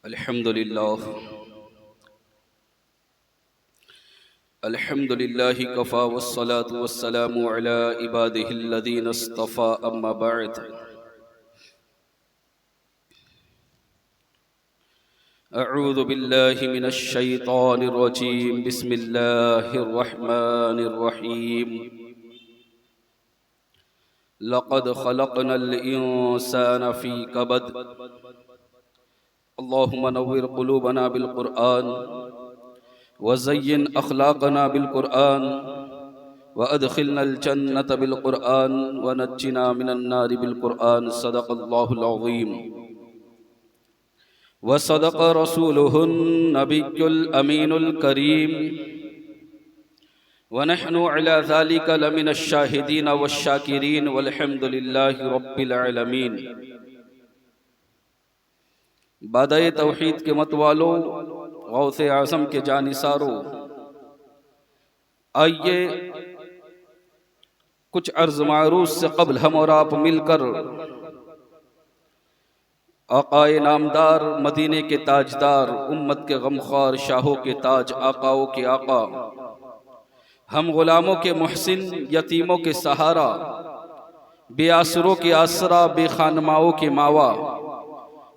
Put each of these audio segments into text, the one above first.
अल्हम्दुलिल्लाह अल्हम्दुलिल्लाहि कफ़ा वस्सलातु वस्सलामु अला इबादिहिल्लज़ीना इस्तफ़ा अम्मा बअद। अऊज़ु बिल्लाहि मिनश शैतानिर रजीम। बिस्मिल्लाहिर रहमानिर रहीम। लक़द ख़लक़नल इंसाना फ़ी कबद। अल्लाहुम्मा नव्विर क़ुलूबना बिल क़ुरआन वज़य्यिन अख़लाक़ना बिल क़ुरआन वअदख़िलनल जन्नत बिल क़ुरआन वनज्जिना मिनन नारि बिल क़ुरआन। सदक़ल्लाहुल अज़ीम वसदक़ रसूलुहुन नबियुल अमीनुल करीम वनहनु अला ज़ालिका लमिनश शाहिदीन वश्शाकिरीन वल्हम्दुलिल्लाहि रब्बिल आलमीन। बादाए तौहीद के मतवालों, गौसे आज़म के जानिसारों, आइए कुछ अर्ज़ मारूफ़ से क़ब्ल हम और आप मिलकर आक़ाए नामदार, मदीने के ताजदार, उम्मत के गमख़ार, शाहों के ताज, आक़ाओं के आक़ा, हम ग़ुलामों के मुहसिन, यतीमों के सहारा, बेआसरों के आसरा, बेखानमाओं के मावा,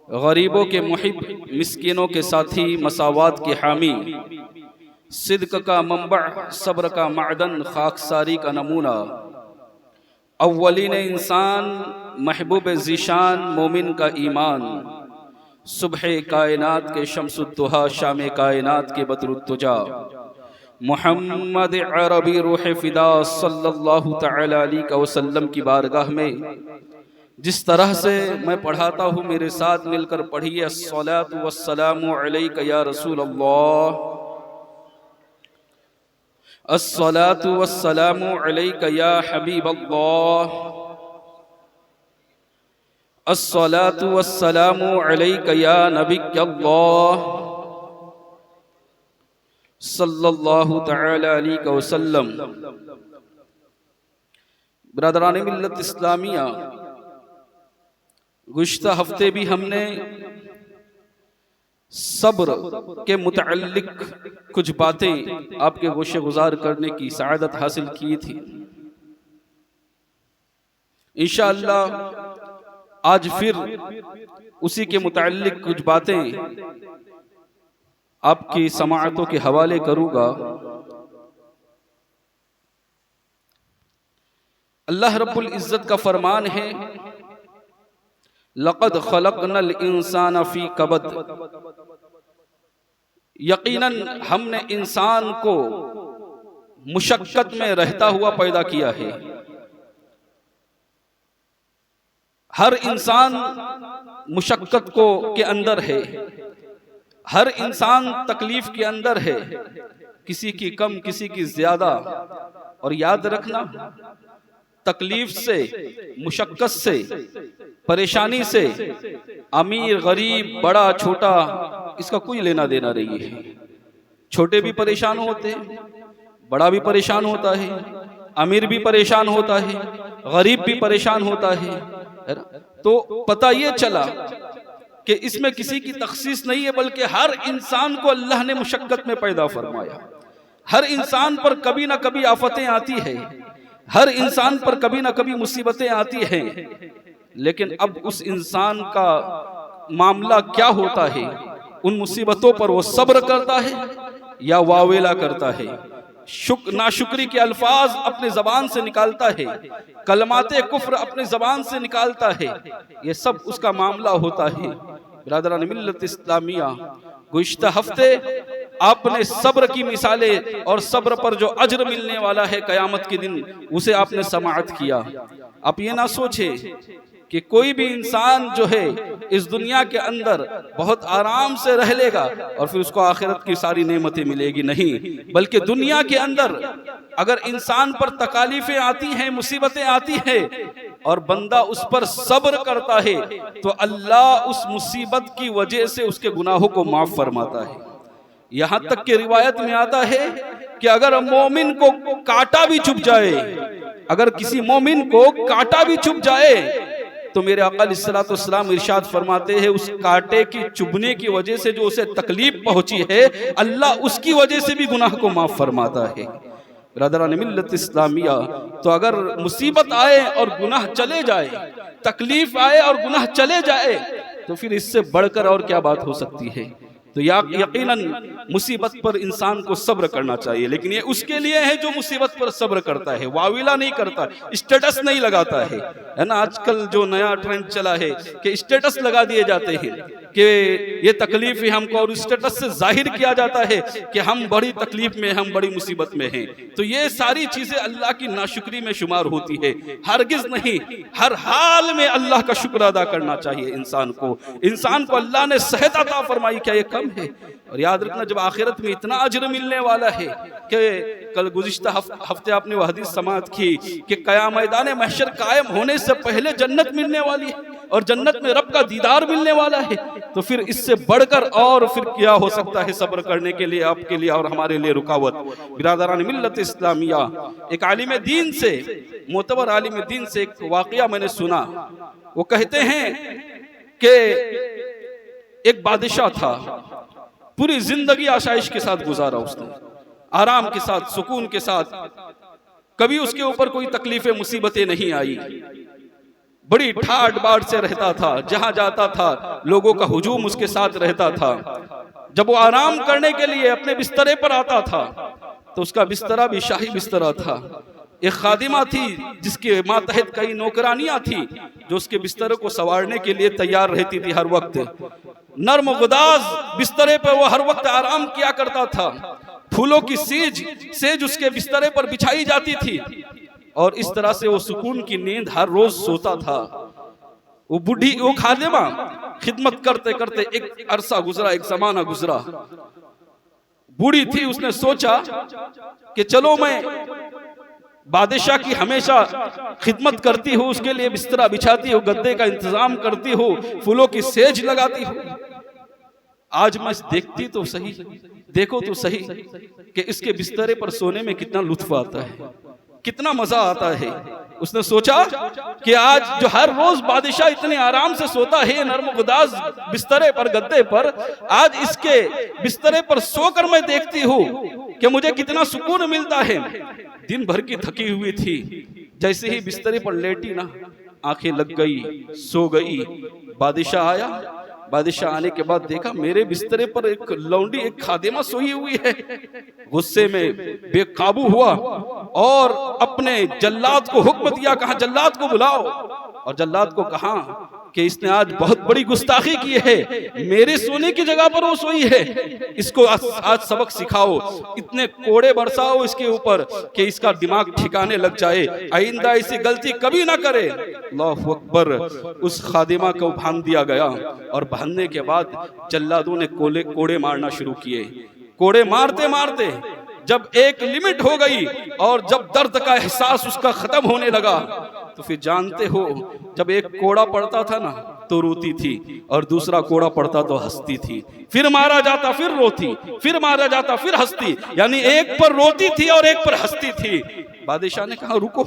गरीबों के मुहिब, मिस्कीनों के साथी, मसावात के हामी, सिद्क़ का मंबा, सब्र का मादन, खाकसारी का नमूना, अव्वलीन इंसान, महबूब ज़ीशान, मोमिन का ईमान, सुबह कायनात के शम्सुद्दुहा, शाम कायनात के बदरुद्दुजा, मुहम्मद अरबी रूह फ़िदा सल्लल्लाहु तआला अलैहि वसल्लम की बारगाह में जिस तरह से मैं पढ़ाता हूँ, मेरे साथ मिलकर पढ़िए। अस्सलातु वस्सलामु अलैका या रसूल अल्लाह, अस्सलातु वस्सलामु अलैका या हबीब अल्लाह, अस्सलातु वस्सलामु अलैका या नबी अल्लाह सल्लल्लाहु तआला अलैहि वसल्लम। बिरादरान मिल्लत इस्लामिया, गुज़िश्ता हफ्ते भी हमने सब्र के मुतअल्लिक कुछ बातें आपके गोशे गुजार करने की सआदत हासिल की थी। इंशाअल्लाह आज फिर उसी के मुतअल्लिक कुछ बातें आपकी समाअतों के हवाले करूँगा। अल्लाह रब्बुल इज़्ज़त का फरमान है, लक़द ख़लक़नल इंसाना फ़ी कबद। यकीनन हमने इंसान को मुशक्क़त में रहता हुआ पैदा किया है। हर इंसान मुशक्क़त को के अंदर है, हर इंसान तकलीफ के अंदर है, किसी की कम, किसी की ज्यादा। और याद रखना, तकलीफ से, मुशक्क़त से, परेशानी से अमीर गरीब, बड़ा छोटा, इसका कोई लेना देना नहीं है। छोटे भी परेशान होते हैं, बड़ा भी परेशान होता है, अमीर भी परेशान होता है, गरीब भी परेशान होता है। तो पता ये चला कि इसमें किसी की तखसीस नहीं है, बल्कि हर इंसान को अल्लाह ने मुशक्क़त में पैदा फरमाया। हर इंसान पर कभी ना कभी आफतें आती है, हर इंसान पर कभी ना कभी मुसीबतें आती हैं। लेकिन अब उस इंसान का मामला क्या होता है? उन मुसीबतों पर वो सब्र करता है या वावेला करता है, नाशुक्री के अल्फाज अपने ज़बान से निकालता है, कलमाते कुफ्र अपने ज़बान से निकालता है। ये सब उसका मामला होता है। बिरादरान मिल्लत इस्लामिया, गुज़िश्ता हफ्ते आपने सब्र की मिसालें और सब्र पर जो अज्र मिलने वाला है क़यामत के दिन, उसे आपने समाअत किया। आप ये ना सोचे कि कोई भी इंसान जो है इस दुनिया के अंदर बहुत आराम से रह लेगा और फिर उसको आखिरत की सारी नेमतें मिलेगी, नहीं। बल्कि दुनिया के अंदर अगर इंसान पर तकालीफें आती हैं, मुसीबतें आती हैं और बंदा उस पर सब्र करता है, तो अल्लाह उस मुसीबत की वजह से उसके गुनाहों को माफ फरमाता है। यहाँ तक कि रिवायत में आता है कि अगर मोमिन को कांटा भी चुभ जाए, अगर किसी मोमिन को कांटा भी चुभ जाए तो मेरे आका अलैहिस्सलाम इरशाद फरमाते हैं उस कांटे की चुभने की वजह से जो उसे तकलीफ पहुंची है, अल्लाह उसकी वजह से भी गुनाह को माफ फरमाता है। ब्रदरान मिल्लत इस्लामिया, तो अगर मुसीबत आए और गुनाह चले जाए, तकलीफ आए और गुनाह चले जाए, तो फिर इससे बढ़कर और क्या बात हो सकती है। तो यकीनन मुसीबत पर इंसान को सब्र करना चाहिए, लेकिन ये उसके लिए है जो मुसीबत पर सब्र करता है, वाविला नहीं करता, स्टेटस नहीं लगाता है ना। आजकल जो नया ट्रेंड चला है कि स्टेटस लगा दिए जाते हैं कि ये तकलीफ है हमको, और स्टेटस से जाहिर किया जाता है कि हम बड़ी तकलीफ में, हम बड़ी मुसीबत में हैं। तो ये सारी चीजें अल्लाह की नाशुक्री में शुमार होती है। हरगिज नहीं, हर हाल में अल्लाह का शुक्र अदा करना चाहिए इंसान को। इंसान को अल्लाह ने सेहत अता फरमाई, क्या ये कम है? और याद रखना, जब आखिरत में इतना अजर मिलने वाला है कि कल गुज़िश्ता हफ्ते आपने वह हदीस समाअत की कि क़याम मैदान महशर कायम होने से पहले जन्नत मिलने वाली है और जन्नत में रब का दीदार मिलने वाला है, तो फिर इससे बढ़कर और फिर क्या हो सकता है सब्र करने के लिए, आपके लिए और हमारे लिए रुकावत। बिरादरान मिल्लत इस्लामिया, एक आलिम दीन से, मोतबर आलिम दीन से एक वाक़या मैंने सुना। वो कहते हैं कि एक बादशाह था, पूरी जिंदगी आशाइश के साथ गुजारा उसने, आराम के साथ, सुकून के साथ, कभी उसके ऊपर कोई तकलीफें मुसीबतें नहीं आई, बड़ी ठाट बाट से रहता था, जहां जाता था लोगों का हुजूम उसके साथ रहता था। जब वो आराम करने के लिए अपने बिस्तरे पर आता था तो उसका बिस्तरा भी शाही बिस्तरा था। एक खादिमा थी जिसके मातहत कई नौकरानियां थी जो उसके बिस्तरे को संवारने के लिए तैयार रहती थी हर वक्त। नर्म गुदाज बिस्तरे पर वो हर वक्त आराम किया करता था। फूलों की सेज उसके बिस्तरे पर बिछाई जाती थी और इस तरह से वो सुकून की नींद हर रोज सोता था। वो खादिमा खिदमत करते करते एक अरसा गुजरा, एक जमाना गुजरा, बूढ़ी थी। उसने सोचा कि चलो मैं बादशाह की हमेशा खिदमत करती हूँ, उसके लिए बिस्तरा बिछाती हूँ, गद्दे का इंतजाम करती हूँ, फूलों की सेज लगाती हूँ। आज मैं देखती तो सही, देखो तो सही कि इसके बिस्तरे पर सोने में कितना लुत्फ आता है, कितना मजा आता है। उसने सोचा कि आज जो हर रोज बादशाह इतने आराम से सोता है नर्म गुदाज बिस्तरे पर, गद्दे पर, आज इसके बिस्तरे पर सोकर मैं देखती हूँ कि मुझे कितना सुकून मिलता है। दिन भर की थकी हुई थी, जैसे ही बिस्तरे पर लेटी ना, आंखें लग गई, सो गई। बादशाह आया, बादशाह आने के बाद देखा मेरे बिस्तरे पर एक लौंडी, एक खादिमा सोई हुई है। गुस्से में बेकाबू हुआ और अपने जल्लाद को हुक्म दिया, कहा जल्लाद को बुलाओ। और जल्लाद को कहा कि इसने आज बहुत बड़ी गुस्ताखी की है, मेरे सोने की जगह पर वो सोई है, इसको आज सबक सिखाओ, इतने कोड़े बरसाओ इसके ऊपर कि इसका दिमाग ठिकाने लग जाए, आइंदा ऐसी गलती कभी ना करे। अल्लाहु अकबर। उस खादिमा को बांध दिया गया और बांधने के बाद जल्लादों ने कोड़े मारना शुरू किए। कोड़े मारते मारते जब एक लिमिट हो गई और जब दर्द का एहसास उसका खत्म होने लगा, तो फिर जानते हो जब एक कोड़ा पड़ता था ना तो रोती थी और दूसरा कोड़ा पड़ता तो हंसती थी। फिर मारा जाता फिर रोती, फिर मारा जाता फिर हंसती, यानी एक पर रोती थी और एक पर हंसती थी। बादशाह ने कहा रुको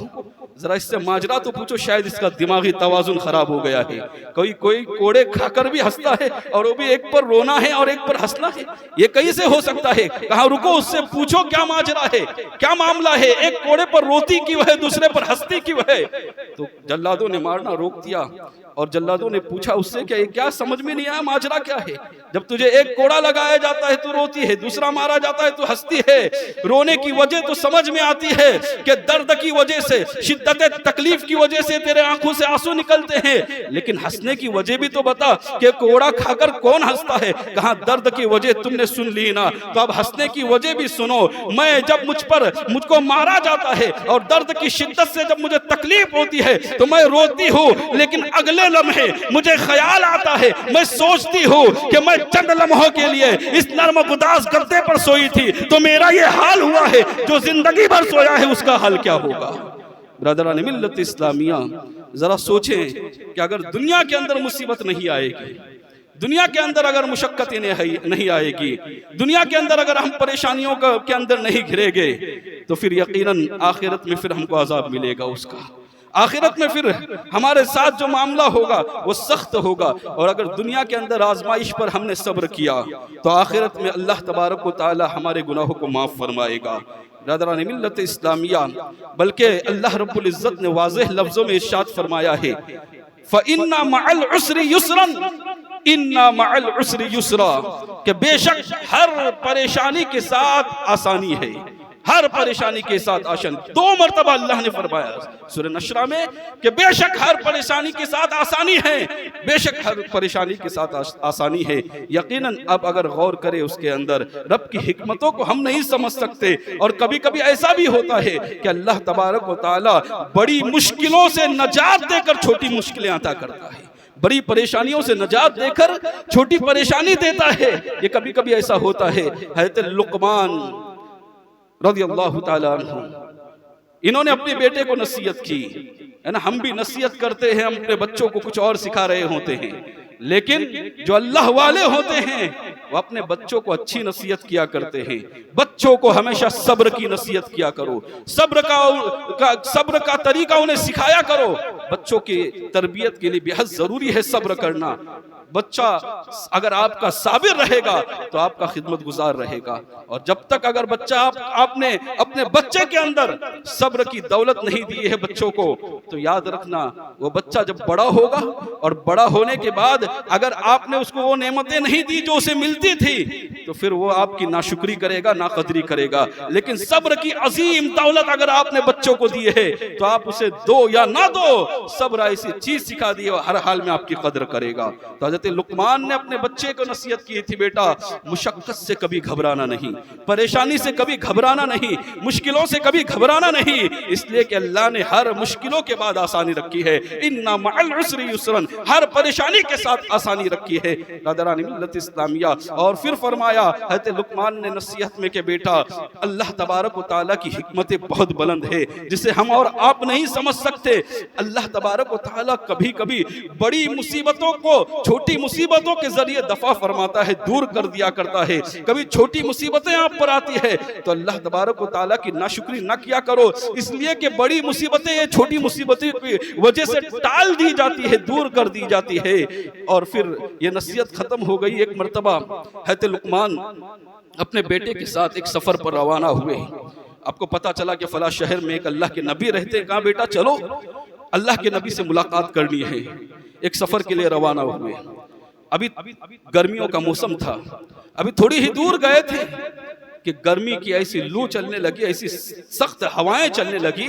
जरा, इससे माजरा तो पूछो, शायद इसका दिमागी तवाजुन खराब हो गया है। कोई कोड़े खाकर भी हंसता है और वो भी एक पर रोना है और एक पर हंसना है, ये कैसे हो सकता है? कहा रुको, उससे पूछो क्या माजरा है, क्या मामला है, एक कोड़े पर रोती क्यों है, दूसरे पर हंसती क्यों है? तो जल्लादों ने मारना रोक दिया और जल्लादों ने पूछा उससे क्या, क्या समझ में नहीं आया, माजरा क्या है? जब तुझे एक कोड़ा लगाया जाता है तो रोती है, दूसरा मारा जाता है तो हंसती है। रोने की वजह तो समझ में आती है कि दर्द की वजह से, शिद्दत तकलीफ की वजह से तेरे आंखों से आंसू निकलते हैं, लेकिन हंसने की वजह भी तो बता कि कोड़ा खाकर कौन हंसता है? कहा दर्द की वजह तुमने सुन ली ना, तो अब हंसने की वजह भी सुनो। मैं जब मुझको मारा जाता है और दर्द की शिद्दत से जब मुझे तकलीफ होती है तो मैं रोती हूँ, लेकिन अगले लम्हे मुझे ख्याल आता है, मैं सोचती हूँ कि मैं चंद लम्हों के लिए इस नर्म गुदाज गद्दे पर सोई थी तो मेरा ये हाल हुआ है, जो जिंदगी भर सोया है उसका हाल क्या होगा? ब्रदरान मिल्लत इस्लामिया, जरा सोचें कि अगर दुनिया के अंदर मुसीबत नहीं आएगी, दुनिया के अंदर अगर मुशक्कतें नहीं आएगी, दुनिया के अंदर अगर हम परेशानियों के अंदर नहीं घिरेंगे, तो फिर यकीनन आखिरत में फिर हमको अजाब मिलेगा उसका। आखिरत में फिर हमारे साथ जो मामला होगा वो सख्त होगा। और अगर दुनिया के अंदर आजमाइश पर हमने सब्र किया तो आखिरत में अल्लाह तबारक व तआला हमारे गुनाहों को माफ फरमाएगा। बरदरान मिल्लत इस्लामिया, बल्कि अल्लाह रब्बुल इज्जत ने वाज़ेह लफ्जों में इरशाद फरमाया है, फ़इन्ना मअल उसरि युस्रन, इन्ना मअल उसरि युस्रा, कि बेशक हर परेशानी के साथ आसानी है, हर परेशानी के साथ आसान। 2 मरतबा अल्लाह ने फरमाया सूरह नशरा में कि बेशक हर परेशानी के साथ आसानी है, बेशक हर परेशानी के साथ आसानी है। यकीनन अब अगर गौर करें उसके अंदर रब की हिकमतों को हम नहीं समझ सकते। और कभी कभी ऐसा भी होता है कि अल्लाह तबारक व तआला बड़ी मुश्किलों से नजात देकर छोटी मुश्किलें अता करता है, बड़ी परेशानियों से नजात देकर छोटी परेशानी देता है। ये कभी कभी ऐसा होता है। हज़रत लुक़मान रज़ियल्लाहु ताला अन्हु, इन्होंने अपने बेटे को नसीहत की, है ना। हम भी नसीहत करते हैं, हम अपने बच्चों को कुछ और सिखा रहे होते हैं, लेकिन जो अल्लाह वाले होते हैं वो अपने बच्चों को अच्छी नसीहत किया करते हैं। बच्चों को हमेशा सब्र की नसीहत किया करो, सब्र का तरीका उन्हें सिखाया करो। बच्चों की तरबियत के लिए बेहद जरूरी है सब्र करना। बच्चा अगर आपका साबिर रहेगा तो आपका खिदमत गुजार रहेगा। और जब तक अगर बच्चा आपने अपने बच्चे के अंदर सब्र की दौलत नहीं दी है बच्चों को, तो याद रखना वो बच्चा जब बड़ा होगा और बड़ा होने के बाद अगर आपने उसको वो नेमतें नहीं दी जो उसे मिलती थी, तो फिर वो आपकी नाशुक्री करेगा, नाकदरी करेगा। लेकिन सब्र की अजीम दौलत अगर आपने बच्चों को दी है तो आप उसे दो या ना दो, सब्र ऐसी चीज सिखा दी है हर हाल में आपकी कदर करेगा। तो हज़रत लुक़मान ने अपने बच्चे को नसीहत की थी, बेटा मुशक्कत से कभी घबराना नहीं, परेशानी से कभी घबराना नहीं, मुश्किलों से कभी घबराना नहीं, इसलिए कि अल्लाह ने हर मुश्किलों के बाद आसानी रखी है। इन्ना मअल उसरि युस्रन, हर परेशानी के साथ आसानी रखी है। बरदरान मिल्लत इस्लामिया, और फिर फरमाया हज़रत लुक़मान ने नसीहत में कि बेटा अल्लाह तबारक व तआला की हिकमतें बहुत बुलंद है जिसे हम और आप नहीं समझ सकते। अल्लाह तबारक व तआला कभी कभी बड़ी मुसीबतों को छोटी मुसीबतों के जरिए दफा फरमाता है, दूर कर दिया करता है। कभी छोटी मुसीबतें आप पर आती है तो अल्लाह तबारक व तआला की नाशुक्री ना किया करो, इसलिए कि बड़ी मुसीबतें ये छोटी मुसीबतें की वजह से टाल दी जाती है, दूर कर दी जाती है। और फिर ये नसीहत खत्म हो गई। एक मर्तबा हज़रत लुक़मान अपने बेटे के साथ एक सफर पर रवाना हुए। आपको पता चला कि फला शहर में एक अल्लाह के नबी रहते हैं। कहा बेटा चलो अल्लाह के नबी से मुलाकात करनी है। एक सफर के लिए रवाना हुए। अभी गर्मियों का मौसम था, अभी थोड़ी ही दूर गए थे कि गर्मी की ऐसी लू चलने लगी, ऐसी सख्त हवाएं चलने लगी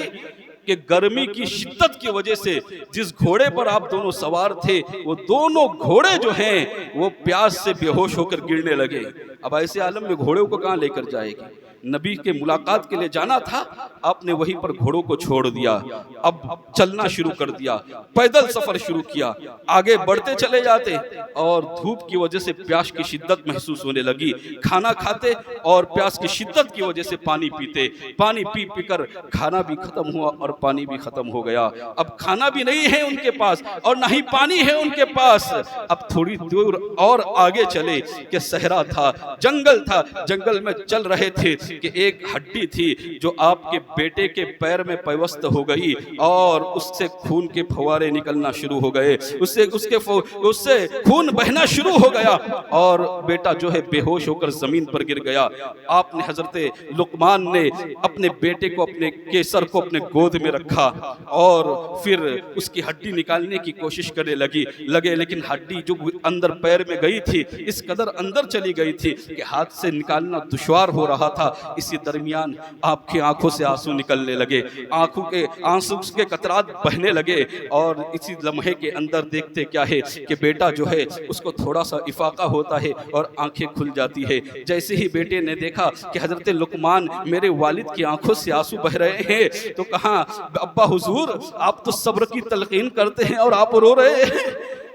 कि गर्मी की शिद्दत की वजह से जिस घोड़े पर आप दोनों सवार थे वो दोनों घोड़े जो हैं वो प्यास से बेहोश होकर गिरने लगे। अब ऐसे आलम में घोड़ों को कहाँ लेकर जाएगी? नबी के मुलाकात के लिए जाना था, आपने वहीं पर घोड़ों को छोड़ दिया, अब चलना शुरू कर दिया, पैदल सफर शुरू किया। आगे बढ़ते चले जाते और धूप की वजह से प्यास की शिद्दत महसूस होने लगी। खाना खाते और प्यास की शिद्दत की वजह से पानी पीते, पानी पी पी कर खाना भी खत्म हुआ और पानी भी खत्म हो गया। अब खाना भी नहीं है उनके पास और ना ही पानी है उनके पास। अब थोड़ी दूर और आगे चले कि सहरा था, जंगल था, जंगल में चल रहे थे कि एक हड्डी थी जो आपके बेटे के पैर में पैवस्त हो गई और उससे खून के फवारे निकलना शुरू हो गए, उससे खून बहना शुरू हो गया और बेटा जो है बेहोश होकर जमीन पर गिर गया। आपने हजरत लुक़मान ने अपने बेटे को, अपने केसर को अपने गोद में रखा और फिर उसकी हड्डी निकालने की कोशिश करने लगे, लेकिन हड्डी जो अंदर पैर में गई थी इस कदर अंदर चली गई थी कि हाथ से निकालना दुश्वार हो रहा था। इसी दरमियान आपकी आंखों से आंसू निकलने लगे, आंखों के आंसू के कतरात बहने लगे और इसी लम्हे के अंदर देखते क्या है कि बेटा जो है उसको थोड़ा सा इफाका होता है और आंखें खुल जाती है। जैसे ही बेटे ने देखा कि हजरत लुक़मान मेरे वालिद की आंखों से आंसू बह रहे हैं तो कहा अब्बा हुजूर आप तो सब्र की तलकीन करते हैं और आप रो रहे हैं।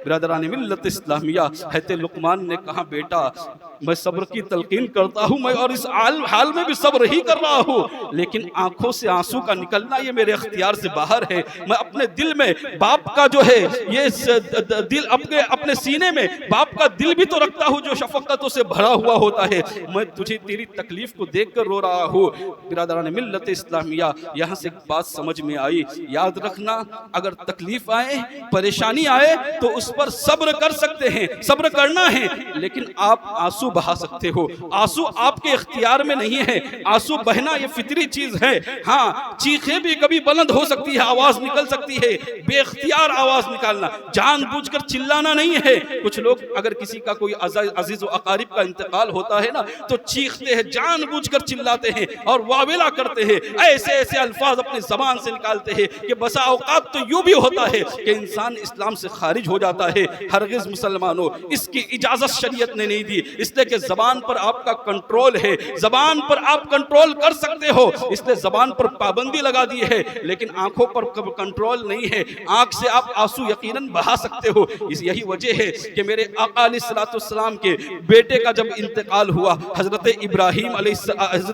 बिरादरान मिल्लत इस्लामिया, हज़रत लुक़मान ने कहा बेटा मैं सब्र की तलकीन करता हूँ, मैं और इस हाल में भी सब्र ही कर रहा हूँ, लेकिन आंखों से आंसू का निकलना ये मेरे इख्तियार से बाहर है। मैं अपने दिल में बाप का जो है ये दिल अपने सीने में बाप का दिल भी तो रखता हूँ जो शफकतों से भरा हुआ होता है। मैं तुझे तेरी तकलीफ को देखकर रो रहा हूँ। बिरादरान मिल्लत इस्लामिया, यहाँ से एक बात समझ में आई, याद रखना अगर तकलीफ आए, परेशानी आए तो उस पर सब्र कर सकते हैं, सब्र करना है, लेकिन आप आंसू बहा सकते हो। आंसू आपके इख्तियार में नहीं है, आंसू बहना ये फितरी चीज है। हाँ, चीखें भी कभी बुलंद हो सकती है, आवाज निकल सकती है, बेख्तियार आवाज निकालना, जानबूझकर चिल्लाना नहीं है। कुछ लोग अगर किसी का कोई अजीज व अकारिब का इंतकाल होता है ना तो चीखते हैं, जानबूझकर चिल्लाते हैं और वावेला करते हैं, ऐसे ऐसे अल्फाज अपनी जबान से निकालते हैं कि बसा औकात तो यूं भी होता है कि इंसान इस्लाम से खारिज हो जाता है। हरगिज मुसलमानों, इसकी इजाजत शरीयत ने नहीं दी, इसलिए कि जबान पर आपका कंट्रोल है, जबान पर आप कंट्रोल कर सकते हो, इसलिए जबान पर पाबंदी लगा दी है, लेकिन आंखों पर कंट्रोल नहीं है। आंख से आप आंसू यकीनन बहा सकते हो। इस यही वजह है कि मेरे आका अलैहिस्सलाम के बेटे का जब इंतकाल हुआ, हजरत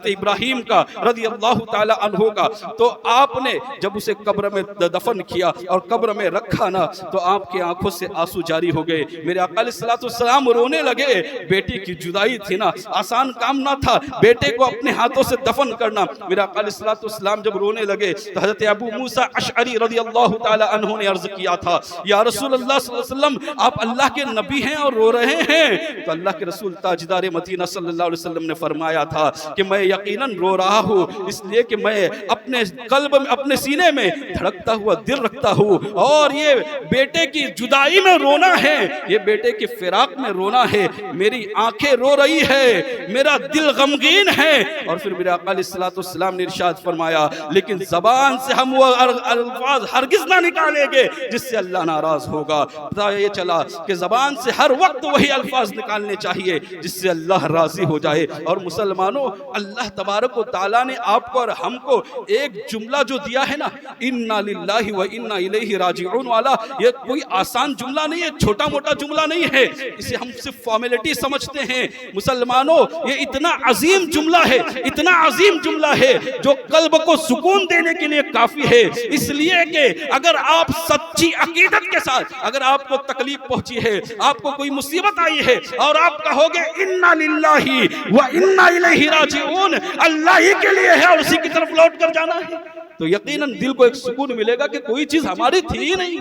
इब्राहीम का रज़ी अल्लाह ताला अन्हु का, तो आपने जब उसे कब्र में दफन किया और कब्र में रखा ना तो आपकी आंखों से आंसू जारी हो गए। मेरे आका अलैहिस्सलाम रोने लगे। बेटी की जुदाई थी ना, आसान काम ना था बेटे को अपने हाथों से दफन करना। मेरे आका अलैहिस्सलाम जब रोने लगे तो हजरत अबू मूसा अशअरी रज़ी अल्लाह ताला अन्हु ने अर्ज किया था, या रसूल अल्लाह सल्लल्लाहु अलैहि वसल्लम, आप अल्लाह के नबी हैं और रो रहे हैं। तो अल्लाह के रसूल ताजदार मदीना सल्लल्लाहु अलैहि वसल्लम ने फरमाया था कि मैं यकीनन रो रहा हूँ इसलिए कि मैं अपने कल्ब में, अपने सीने में धड़कता हुआ दिल रखता हूँ, और ये बेटे की जुदाई में रोना है, ये बेटे के फिराक में रोना है, मेरी आंखें रो रही है, मेरा दिल गमगीन है। और फिर मेरे आका अलैहिस्सलाम ने इरशाद फरमाया, लेकिन जबान से हम वो अल्फाज हरगिज ना निकालेंगे जिससे अल्लाह नाराज होगा। पता ये चला कि जबान से हर वक्त वही अल्फाज निकालने चाहिए जिससे अल्लाह राजी हो जाए। और मुसलमानों, अल्लाह तबारक व तआला ने आपको और हमको एक जुमला जो दिया है ना, इन्ना लिल्लाहि व इन्ना इलैहि राजिऊन वाला, ये कोई आसान जुमला नहीं है, छोटा मोटा जुमला नहीं है, इसे हम सिर्फ फॉर्मेलिटी समझते हैं। मुसलमानों, ये इतना अजीम जुमला है, इतना अजीम जुमला है जो कल्ब को सुकून देने के लिए काफी है। इसलिए कि अगर आप सच्ची अकीदत के साथ, अगर आपको तकलीफ पहुंची है, आपको कोई मुसीबत आई है और आप कहोगे इन्ना लिल्लाहि व इन्ना इलैहि राजिऊन, अल्लाह ही के लिए है और उसी की तरफ लौट कर जाना है, तो यकीनन दिल को एक सुकून मिलेगा कि कोई चीज हमारी थी ही नहीं,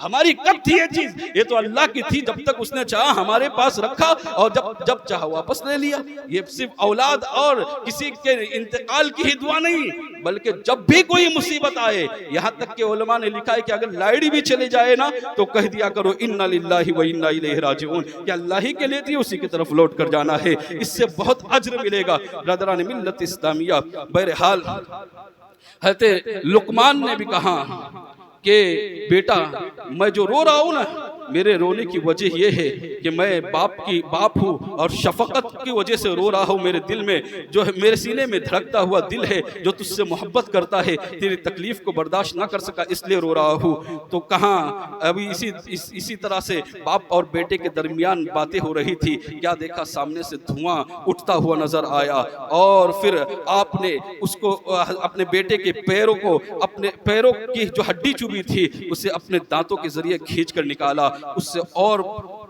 हमारी कब थी ये चीज, ये तो अल्लाह की थी, जब तक उसने चाहा हमारे पास रखा और जब चाहा वापस ले लिया। ये सिर्फ औलाद और किसी के इंतकाल की ही दुआ नहीं, बल्कि जब भी कोई मुसीबत आए, यहाँ तक के उलमा ने लिखा है कि अगर लाइट भी चले जाए ना तो कह दिया करो इन्ना लिल्लाहि व इन्ना इलैहि राजिऊन, कि अल्लाह ही के लिए थी, उसी की तरफ लौट कर जाना है, इससे बहुत अज्र मिलेगा। ब्रदरान मिल्लत इस्लामिया, बहरहाल हज़रत लुकमान ने भी कहा कि बेटा, मैं जो रो रहा हूँ ना, मेरे रोने की वजह यह है कि मैं बाप हूँ और शफकत की वजह से रो रहा हूँ। मेरे दिल में जो है, मेरे सीने में धड़कता हुआ दिल है जो तुझसे मोहब्बत करता है, तेरी तकलीफ को बर्दाश्त ना कर सका इसलिए रो रहा हूँ। तो कहाँ अभी इसी तरह से बाप और बेटे के दरमियान बातें हो रही थी, क्या देखा सामने से धुआं उठता हुआ नजर आया और फिर आपने उसको अपने बेटे के अपने पैरों की जो हड्डी चुभी थी उसे अपने दांतों के जरिए खींच कर निकाला, उससे और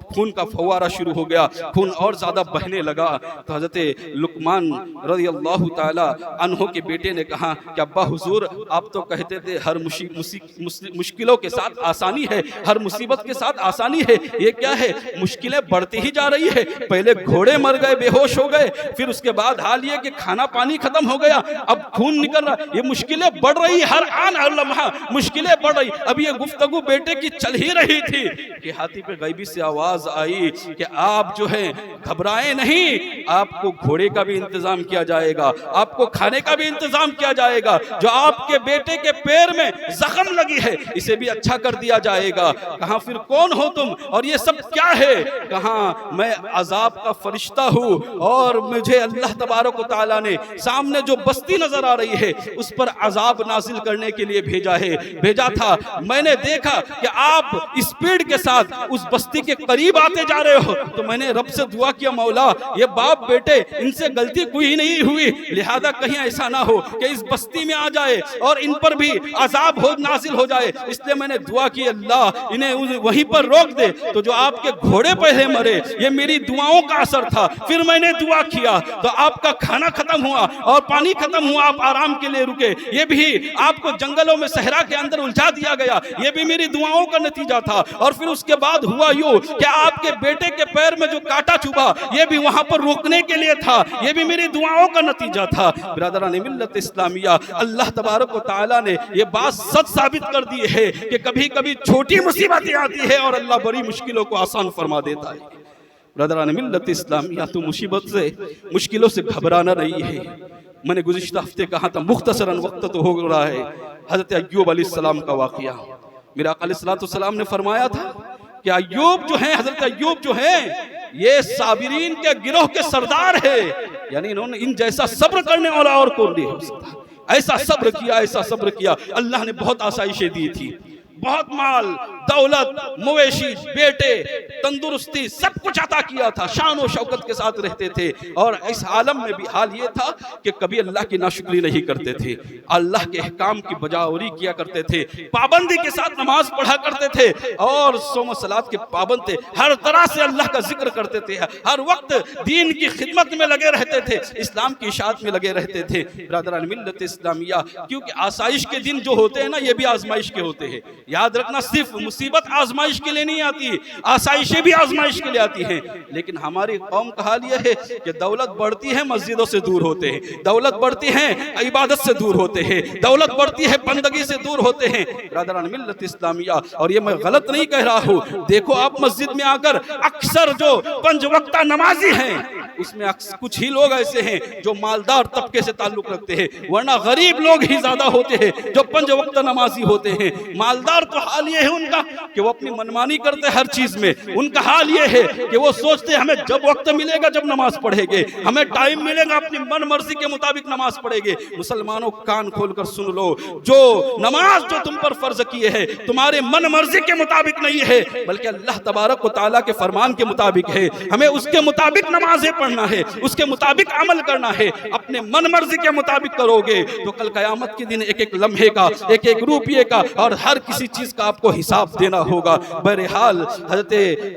खून का फव्वारा शुरू हो गया, खून और ज्यादा बहने लगा। तो हजरत लुकमान रज़ी अल्लाह ताला अन्हु के बेटे ने कहा कि अब्बा हुजूर, आप तो कहते थे हर मुश्किलों के साथ आसानी है, हर मुसीबत के साथ आसानी है, ये क्या है, मुश्किलें बढ़ती ही जा रही है। पहले घोड़े मर गए, बेहोश हो गए, फिर उसके बाद हाल ये कि खाना पानी खत्म हो गया, अब खून निकल रहा, ये मुश्किलें बढ़ रही, हर आन हर लम्हा मुश्किलें बढ़ रही। अब ये गुफ्तगू बेटे की चल ही रही थी कि हाथी पे गैबी से आवाज आई कि आप जो है घबराएं नहीं, आपको घोड़े का भी इंतजाम किया जाएगा, आपको खाने का भी इंतजाम किया जाएगा, जो आपके बेटे के पैर में जख्म लगी है इसे भी अच्छा कर दिया जाएगा। कहा फिर कौन हो तुम और ये सब क्या है? कहा मैं अजाब का फरिश्ता हूँ और मुझे अल्लाह तबारक व तआला ने सामने जो बस्ती नजर आ रही है उस पर अजाब नाजिल करने के लिए भेजा था। मैंने देखा कि आप स्पीड के साथ उस बस्ती के करीब करीब आते जा रहे हो। तो मैंने रब से दुआ किया, मौला ये बाप बेटे इनसे गलती कोई नहीं हुई, लिहाजा कहीं ऐसा ना हो कि इस बस्ती में आ जाए और इन पर भी अजाब हो नाजिल हो जाए, इसलिए मैंने दुआ की अल्लाह इन्हें वहीं पर रोक दे। तो जो आपके घोड़े पहले मरे, ये मेरी दुआओं का असर था। फिर मैंने दुआ किया तो आपका खाना खत्म हुआ और पानी खत्म हुआ, आप आराम के लिए रुके। ये भी आपको जंगलों में सहरा के अंदर उलझा दिया गया, ये भी मेरी दुआओं का नतीजा था। और फिर उसके बाद हुआ यूं कि आपके बेटे के पैर में जो कांटा चुभा, ये भी वहां पर रोकने के लिए था, ये भी मेरी दुआओं का नतीजा था। बिरादरान मिल्लत इस्लामिया, अल्लाह तबारक व तआला ने ये बात सच साबित कर दी है कि कभी कभी छोटी मुसीबतें आती है और अल्लाह बड़ी मुश्किलों को आसान फरमा देता है। बिरादरान मिल्लत इस्लामिया, तो मुसीबत से मुश्किलों से घबराना नहीं है। मैंने गुज़िश्ता हफ्ते कहा था, मुख्तसरन वक्त तो हो रहा है, हज़रत अय्यूब अलैहिस्सलाम का वाक़िया। मेरा आका अलैहिस्सलाम ने फरमाया था कि अय्यूब जो है, हज़रत अय्यूब जो है, ये साबिरीन के गिरोह के सरदार है, यानी इन्होंने इन जैसा सब्र करने वाला और कौन नहीं हो सकता। ऐसा सब्र किया, ऐसा सब्र किया, अल्लाह ने बहुत आसाइशें दी थी, बहुत माल दौलत, मवेशी, बेटे, तंदुरुस्ती, सब कुछ अता किया था, शान और शौकत के साथ रहते थे। और इस आलम में भी हाल ये था कि कभी अल्लाह की नाशुक्री नहीं करते थे, अल्लाह के अहकाम की बजावरी किया करते थे, पाबंदी के साथ नमाज पढ़ा करते थे और सोम सलात के पाबंद थे, हर तरह से अल्लाह का जिक्र करते थे, हर वक्त दीन की खिदमत में लगे रहते थे, इस्लाम की इशाअत में लगे रहते थे। बिरादरान मिल्लत इस्लामिया, क्योंकि आसाइश के दिन जो होते हैं ना, ये भी आजमाइश के होते हैं। याद रखना, सिर्फ मुसीबत आजमाइश के लिए नहीं आती, आसाइशें भी आजमाइश के लिए आती हैं। लेकिन हमारी कौम का हाल यह है कि दौलत बढ़ती है, मस्जिदों से दूर होते हैं, दौलत बढ़ती है, इबादत से दूर होते हैं, दौलत बढ़ती है, बंदगी से दूर होते हैं। बिरादरान मिल्लत इस्लामिया, और ये मैं गलत नहीं कह रहा हूँ, देखो आप मस्जिद में आकर अक्सर जो पंज वक्ता नमाजी हैं, उसमें कुछ ही लोग ऐसे हैं जो मालदार तबके से ताल्लुक रखते हैं, वरना गरीब लोग ही ज्यादा होते हैं जो पंज वक्त नमाजी होते हैं। मालदार तो हाल ये है उनका कि वो अपनी मनमानी करते हर चीज में, उनका हाल ये है कि वो सोचते हमें जब वक्त मिलेगा जब नमाज पढ़ेंगे, हमें टाइम मिलेगा अपनी मन मर्जी के मुताबिक नमाज पढ़ेंगे। मुसलमानों कान खोलकर सुन लो, जो नमाज जो तुम पर फर्ज किए है तुम्हारे मन मर्जी के मुताबिक नहीं है, बल्कि अल्लाह तबारक व तआला के फरमान के मुताबिक है। हमें उसके मुताबिक नमाजें पढ़ना है, उसके मुताबिक अमल करना है। अपने मन मर्जी के मुताबिक करोगे तो कल क़यामत के दिन एक एक लम्हे का, एक एक रुपये का और हर किसी चीज का आपको हिसाब देना होगा। बहरहाल हजरत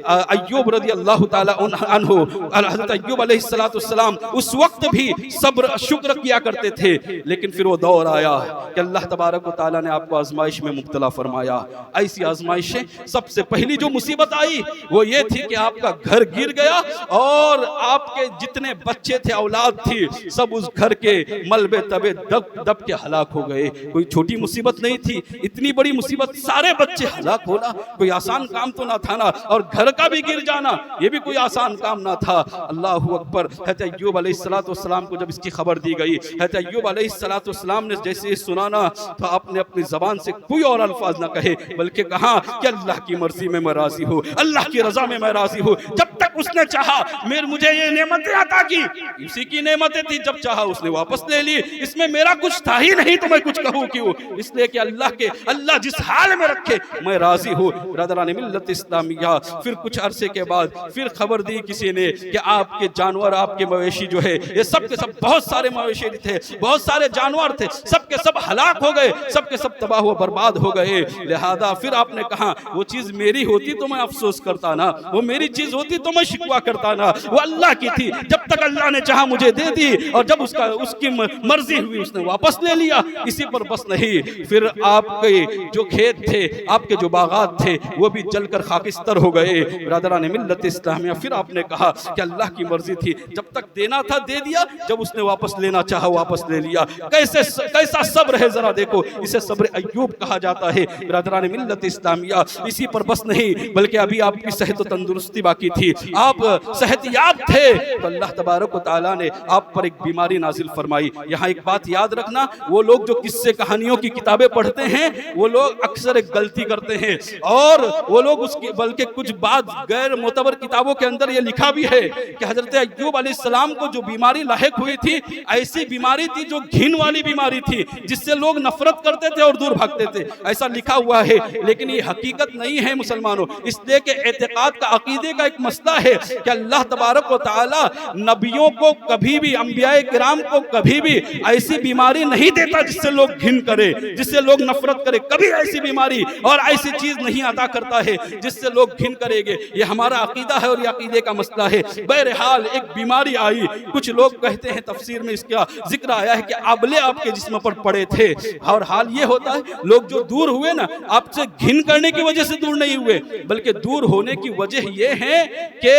अय्यूब रज़ी अल्लाह ताला अन्हु, हजरत अय्यूब अलैहिस्सलाम उस वक्त भी सब्र शुक्र किया करते थे, लेकिन फिर वो दौर आया कि अल्लाह तबारक व तआला ने आपको आजमाइश में मुब्तला फरमाया। ऐसी आजमाइशें, सबसे पहली जो मुसीबत आई वो ये थी कि आपका घर गिर गया और आपके जितने बच्चे थे, औलाद थी, सब उस घर के मलबे तबे दब दब के हलाक हो गए। कोई छोटी मुसीबत नहीं थी, इतनी बड़ी मुसीबत, सारे बच्चे हलाक होना कोई आसान काम तो ना था ना, और घर का भी गिर जाना ये भी कोई आसान काम ना था। अल्लाहु अकबर। हज़रत अय्यूब अलैहिस्सलाम को जब इसकी खबर दी गई, हज़रत अय्यूब अलैहिस्सलाम ने जैसे सुनाना तो आपने अपनी जबान से कोई और अल्फाज ना कहे, बल्कि कहा कि अल्लाह की मर्जी में मैं राजी हूँ, अल्लाह की रजा में मैं राजी हूँ। जब तक उसने चाहा मुझे ये नेमतें अता की, उसी की नेमतें थी, जब चाहा उसने वापस ले ली, इसमें मेरा कुछ था ही नहीं तो मैं कुछ कहूँ क्यों, इसलिए कि अल्लाह जिस हाल में रखे मैं राजी हूँ। बिरादरान मिल्लत इस्लामिया, फिर कुछ अरसे के बाद फिर खबर दी किसी ने कि आपके जानवर, आपके मवेशी जो है, ये सब के सब, बहुत सारे मवेशी थे, बहुत सारे जानवर थे, सब के सब हलाक हो गए, सब के सब तबाह हुआ, बर्बाद हो गए। लिहाजा फिर आपने कहा वो चीज मेरी होती तो मैं अफसोस करता ना, वो मेरी चीज होती तो मैं शिकवा करता ना, वो अल्लाह की थी, जब तक अल्लाह ने चाहा मुझे दे दी, और जब उसकी मर्जी हुई उसने वापस ले लिया। इसी पर बस नहीं, फिर आपके जो खेत थे, आपके जो बागात थे, वो भी जलकर खाकिस्तर हो गए। बिरादरान मिल्लत इस्लामिया, फिर आपने कहा कि अल्लाह की मर्जी थी, जब तक देना था दे दिया, जब उसने वापस लेना चाहा वापस ले लिया। कैसा सब्र है, जरा देखो, इसे सब्र अय्यूब कहा जाता है। बिरादरान मिल्लत इस्लामिया, इसी पर बस नहीं, बल्कि अभी आपकी सेहत तंदुरुस्ती बाकी थी, आप सेहतयाब थे, तो अल्लाह तबारक व तआला ने आप पर एक बीमारी नाजिल फरमाई। यहाँ एक बात याद रखना, वो लोग जो किस्से कहानियों की किताबें पढ़ते हैं वो लोग अक्सर एक गलती करते हैं, और वो लोग उसकी बल्कि कुछ बात गैर मोतबर किताबों के अंदर ये लिखा भी है कि हजरत अय्यूब अलैहिस्सलाम को जो बीमारी लाहिक हुई थी, ऐसी बीमारी थी जो घिन वाली बीमारी थी, जिससे लोग नफरत करते थे और दूर भागते थे, ऐसा लिखा हुआ है। लेकिन ये हकीकत नहीं है मुसलमानों, इसलिए कि एतकाद का अकीदे का एक मसला है कि अल्लाह तबारक व तआला नबियों को कभी भी, अंबियाए किराम को कभी भी ऐसी बीमारी नहीं देता जिससे लोग घिन करे, जिससे लोग नफरत करे। कभी ऐसी बीमारी और ऐसी चीज नहीं अता करता है जिससे लोग घिन करेंगे। ये हमारा अकीदा है और ये अकीदे का मसला है। बहरहाल एक बीमारी आई, कुछ लोग कहते हैं, तफसीर में इसका जिक्र आया है कि आबले आपके जिस्म पर पड़े थे, और हाल ये होता है लोग जो दूर हुए ना, आपसे घिन करने की वजह से दूर नहीं हुए, बल्कि दूर होने की वजह ये है कि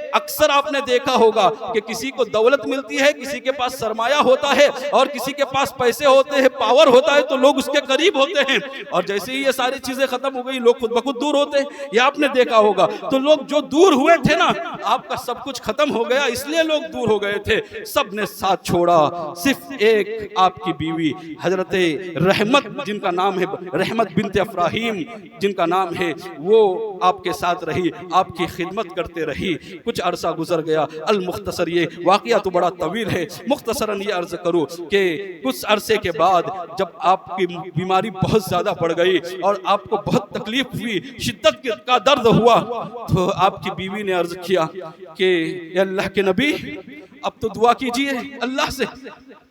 अक्सर आपने देखा होगा कि किसी को दौलत मिलती है, किसी के पास सरमाया होता है और किसी के पास पैसे होते हैं, पावर होता है, तो लोग उसके करीब होते हैं, और जैसे ही ये सारी चीजें खत्म हो गई लोग खुद ब खुद दूर होते हैं। ये आपने देखा होगा। तो लोग जो दूर हुए थे ना, आपका सब कुछ खत्म हो गया, इसलिए लोग दूर हो गए थे। सब ने साथ छोड़ा, सिर्फ एक आपकी बीवी हजरत रहमत, जिनका नाम है रहमत बिनते अफ्राहीम जिनका नाम है, वो आपके साथ रही, आपकी खिदमत करते रही। कुछ अरसा गुजर गया। अल मुख्तसर, ये वाकया तो बड़ा तवील है, मुख्तसरन ये अर्ज करूं कि कुछ अरसे के बाद जब आपकी बीमारी बहुत ज्यादा बढ़ गई और आपको बहुत तकलीफ हुई, शिद्दत का दर्द हुआ, तो आपकी बीवी ने अर्ज किया कि अल्लाह के नबी, अब तो दुआ कीजिए अल्लाह से,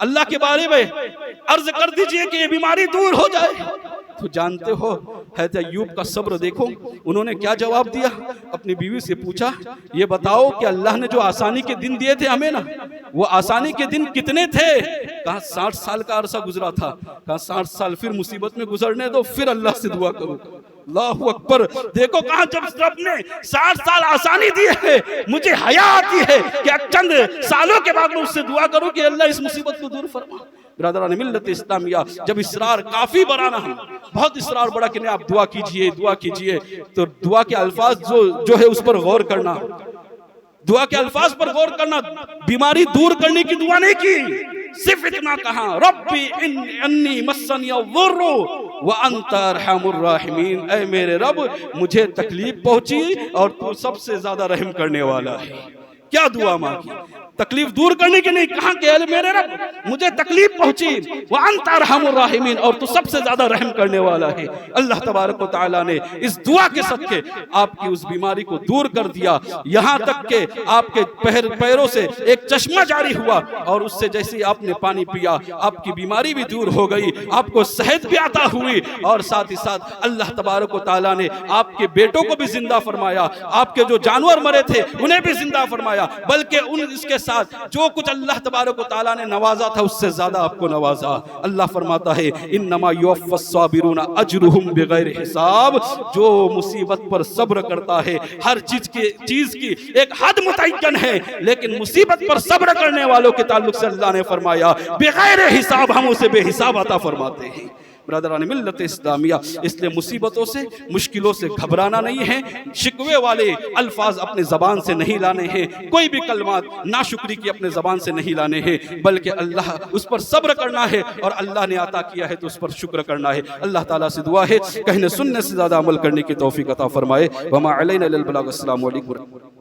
अल्लाह के बारे में अर्ज कर दीजिए कि ये बीमारी दूर हो जाए। तो जानते हो हज़रत अय्यूब का सब्र देखो, उन्होंने क्या जवाब दिया। अपनी बीवी से पूछा, ये बताओ कि अल्लाह ने जो आसानी के दिन दिए थे हमें ना, वो आसानी के दिन कितने थे? कहा 60 साल का अरसा गुजरा था। कहा 60 साल फिर मुसीबत में गुजरने दो, फिर अल्लाह से दुआ करो। अल्लाहु अकबर। देखो कहा जब रब ने 60 साल आसानी दी है, मुझे हया आती है कि चंद सालों के बाद मैं उससे दुआ करूं कि अल्लाह इस मुसीबत को दूर फरमा। ब्रदरान मिल्लत इस्लामिया, जब इसरार काफी बढ़ाना, हम बहुत इसरार बढ़ा कि नहीं आप दुआ कीजिए, दुआ कीजिए, तो दुआ के अल्फाज जो है उस पर गौर करना, दुआ के अल्फाज पर गौर करना। बीमारी दूर करने की दुआ नहीं की, सिर्फ इतना कहा, रब्बी अन्नी मस्सनी अज़्ज़ुर्रु व अंता अरहमुर राहिमीन, ऐ मेरे रब मुझे तकलीफ पहुंची और तू सबसे ज्यादा रहम करने वाला है। क्या दुआ मांगी? तकलीफ दूर करने की नहीं, कहा कि मेरे रब मुझे तकलीफ पहुंची, वह अंता अरहमुर राहिमीन, और तू सबसे ज्यादा रहम करने वाला है। अल्लाह तबारक व तआला ने इस दुआ के सदके आपकी उस बीमारी को दूर कर दिया, यहाँ तक के आपके पैरों से एक चश्मा जारी हुआ, और उससे जैसे ही आपने पानी पिया आपकी बीमारी भी दूर हो गई, आपको सेहत भी अता हुई, और साथ ही साथ अल्लाह तबारक व तआला ने आपके बेटों को भी जिंदा फरमाया, आपके जो जानवर मरे थे उन्हें भी जिंदा फरमाया, बल्कि उन इसके साथ जो कुछ अल्लाह तबारक व तआला ने नवाजा था उससे ज्यादा आपको नवाजा। अल्लाह फरमाता है इन्नमा युवफ़्फ़स साबिरून अजरुहुम बिगैर हिसाब, जो मुसीबत पर सब्र करता है, हर चीज की एक हद मुतय्यन है, लेकिन मुसीबत पर सब्र करने वालों के ताल्लुक से अल्लाह ने फरमाया बिगैर हिसाब, हम उसे बेहिसाब अता फरमाते हैं। ब्रदरान मिल्लत इस्लामिया, इसलिए मुसीबतों से, मुश्किलों से घबराना नहीं है, शिकवे वाले अल्फाज अपने ज़बान से नहीं लाने हैं, कोई भी कलमात नाशुक्री की अपने ज़बान से नहीं लाने हैं, बल्कि अल्लाह उस पर सब्र करना है, और अल्लाह ने अता किया है तो उस पर शुक्र करना है। अल्लाह ताला से दुआ है कहने सुनने से ज़्यादा अमल करने की तौफीक अता फरमाए। वमा अलैना इल्लल बलाग। अस्सलामु अलैकुम।